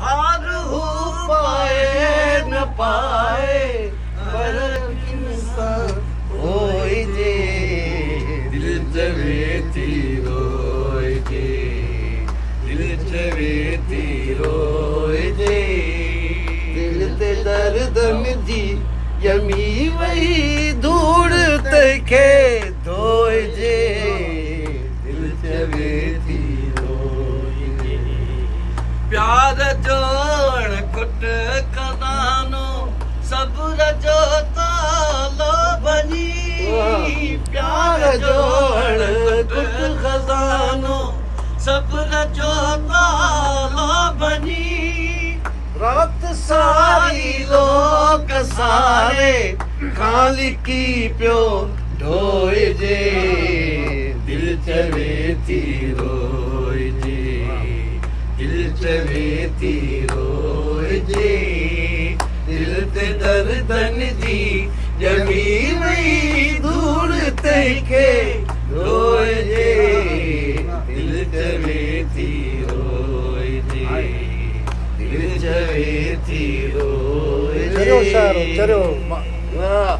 हार हो पाए न पाए पर इंसान होए जे दिल चवे थी रोए जे दिल चवे थी रोए जे दिल ते दर्दन जी यमी वही धूड़ तंहिंखे धोए जे दिल चवे थी रोए जे प्यार जो अणकुट खज़ानो सब्र जो तालो बनी प्यार जो अणकुट खज़ानो सब्र जो तालो बनी रात सारी लोक सारे खालिकी पियो ढोए जे दिल चवे थी रोए जे दिल चवे थी रोए जे दिल ते दर्दन जी ॼमी वई धूड़ तंहिंखे रोए जे दिल चवे थी रोए जे दिल चवे थी रोए जे चलो। वाह